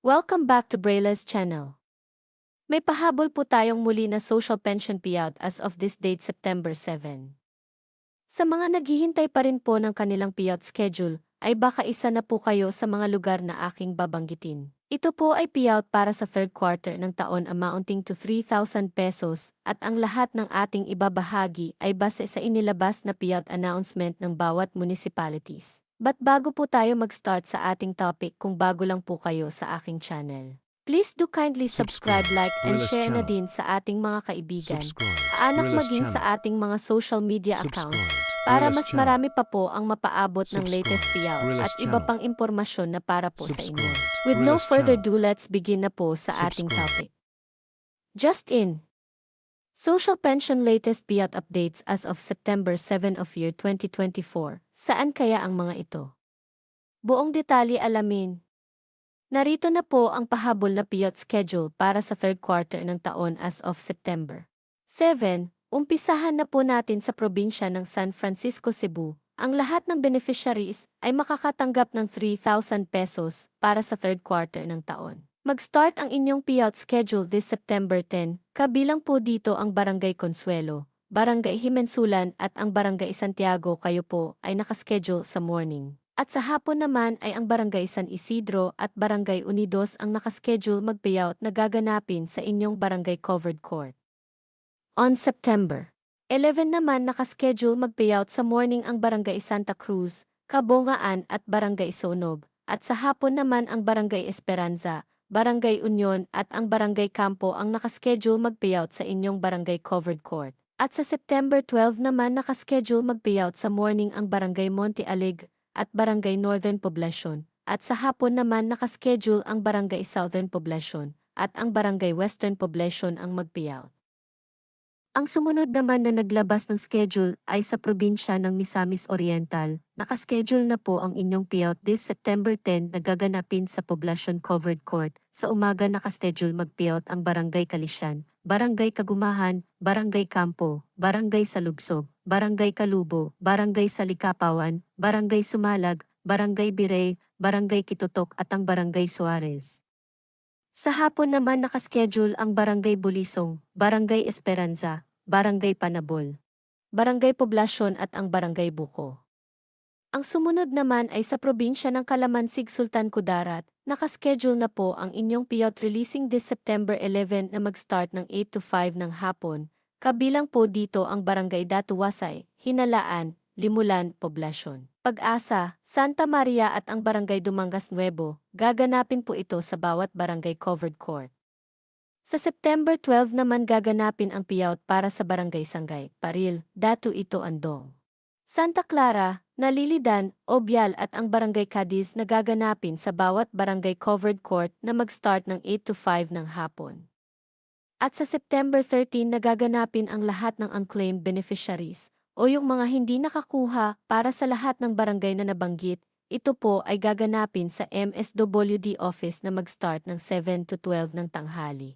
Welcome back to Brayla's channel. May pahabol po tayong muli na social pension payout as of this date September 7. Sa mga naghihintay pa rin po ng kanilang payout schedule, ay baka isa na po kayo sa mga lugar na aking babanggitin. Ito po ay payout para sa third quarter ng taon amounting to 3,000 pesos at ang lahat ng ating ibabahagi ay base sa inilabas na payout announcement ng bawat municipalities. But bago po tayo mag-start sa ating topic, kung bago lang po kayo sa aking channel, please do kindly subscribe, like, and Brilla's share na channel. din sa ating mga kaibigan, Subscribe. kaanak Brilla's maging sa channel. ating mga social media accounts, Subscribe. para Brilla's mas channel. marami pa po ang mapaabot ng latest Subscribe. payout Brilla's at iba channel. pang impormasyon na para po sa inyo. Subscribe. With no Brilla's further channel. ado, let's begin na po sa ating Subscribe. topic. Just in. Social pension latest payout updates as of September 7 of year 2024. Saan kaya ang mga ito? Buong detalye alamin. Narito na po ang pahabol na payout schedule para sa third quarter ng taon as of September 7. Umpisahan na po natin sa probinsya ng San Francisco, Cebu. Ang lahat ng beneficiaries ay makakatanggap ng 3,000 pesos para sa third quarter ng taon. Mag-start ang inyong payout schedule this September 10, kabilang po dito ang Barangay Consuelo, Barangay Himensulan at ang Barangay Santiago. Kayo po ay nakaschedule sa morning. At sa hapon naman ay ang Barangay San Isidro at Barangay Unidos ang nakaschedule mag-payout na gaganapin sa inyong barangay covered court. On September 11 naman nakaschedule mag-payout sa morning ang Barangay Santa Cruz, Kabongaan at Barangay Sonog, at sa hapon naman ang Barangay Esperanza, Barangay Union at ang Barangay Campo ang nakaschedule mag-payout sa inyong barangay covered court. At sa September 12 naman nakaschedule mag-payout sa morning ang Barangay Monte Alegre at Barangay Northern Poblacion, at sa hapon naman nakaschedule ang Barangay Southern Poblacion at ang Barangay Western Poblacion ang mag-payout. Ang sumunod naman na naglabas ng schedule ay sa probinsya ng Misamis Oriental. Nakaschedule na po ang inyong payout this September 10 na gaganapin sa Poblacion Covered Court. Sa umaga nakaschedule mag-payout ang Barangay Kalisyan, Barangay Kagumahan, Barangay Campo, Barangay Salubsog, Barangay Kalubo, Barangay Salikapawan, Barangay Sumalag, Barangay Birey, Barangay Kitutok at ang Barangay Suarez. Sa hapon naman nakaschedule ang Barangay Bulisong, Barangay Esperanza, Barangay Panabol, Barangay Poblacion at ang Barangay Buko. Ang sumunod naman ay sa probinsya ng Calamansig, Sultan Kudarat. Nakaschedule na po ang inyong payout releasing this September 11 na mag-start ng 8 to 5 ng hapon. Kabilang po dito ang Barangay Datuwasay, Hinalaan, Limulan, Poblacion, Pag-asa, Santa Maria at ang Barangay Dumangas Nuevo. Gaganapin po ito sa bawat barangay covered court. Sa September 12 naman gaganapin ang payout para sa Barangay Sangay, Paril, Datu Ito Andong, Santa Clara, Nalilidan, Obial at ang Barangay Cadiz na gaganapin sa bawat barangay covered court na mag-start ng 8 to 5 ng hapon. At sa September 13 nagaganapin ang lahat ng unclaimed beneficiaries o yung mga hindi nakakuha para sa lahat ng barangay na nabanggit. Ito po ay gaganapin sa MSWD office na mag-start ng 7 to 12 ng tanghali.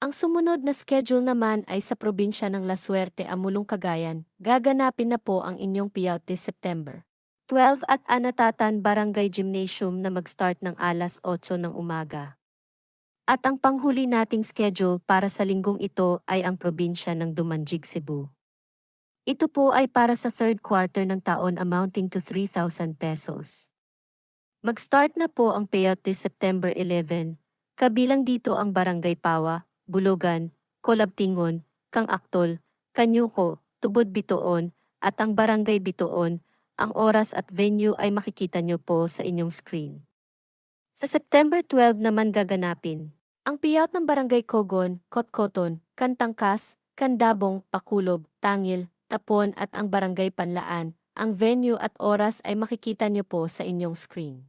Ang sumunod na schedule naman ay sa probinsya ng La Suerte, Amulong, Cagayan. Gaganapin na po ang inyong payout this September 12 at Anatatan Barangay Gymnasium na mag-start ng alas 8 ng umaga. At ang panghuli nating schedule para sa linggong ito ay ang probinsya ng Dumanjig, Cebu. Ito po ay para sa third quarter ng taon amounting to 3,000 pesos. Mag-start na po ang payout this September 11, kabilang dito ang Barangay Pawa, Bulugan, Colabtingon, Kang Aktol, Kanyuko, Tubod Bitoon, at ang Barangay Bitoon. Ang oras at venue ay makikita nyo po sa inyong screen. Sa September 12 naman gaganapin ang payout ng Barangay Kogon, Kotkoton, Kantangkas, Kandabong, Pakulob, Tangil, Tapon at ang Barangay Panlaan. Ang venue at oras ay makikita nyo po sa inyong screen.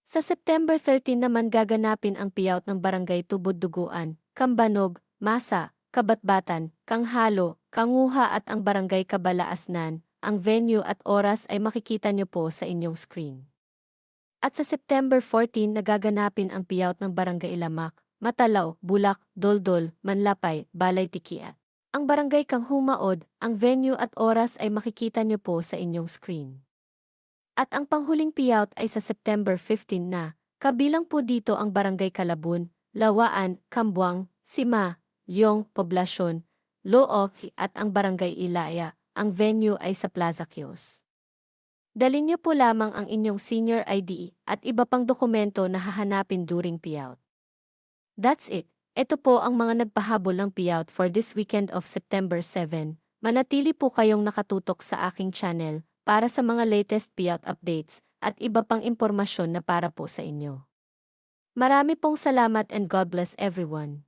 Sa September 13 naman gaganapin ang payout ng Barangay Tubod Duguan, Kambanog, Masa, Kabatbatan, Kanghalo, Kanguha at ang Barangay Kabalaasnan. Ang venue at oras ay makikita nyo po sa inyong screen. At sa September 14 nagaganapin ang payout ng Barangay Ilamak, Matalaw, Bulak, Doldol, Manlapay, Balay Tikiat. Ang Barangay Kanghumaod, ang venue at oras ay makikita nyo po sa inyong screen. At ang panghuling payout ay sa September 15 na, Kabilang po dito ang Barangay Calabun, Lawaan, Cambuang, Sima, Lyong, Poblasyon, Looc at ang Barangay Ilaya. Ang venue ay sa Plaza Kios. Dalhin niyo po lamang ang inyong senior ID at iba pang dokumento na hahanapin during payout. That's it. Ito po ang mga nagpahabol ng payout for this weekend of September 7. Manatili po kayong nakatutok sa aking channel para sa mga latest payout updates at iba pang impormasyon na para po sa inyo. Marami pong salamat and God bless everyone.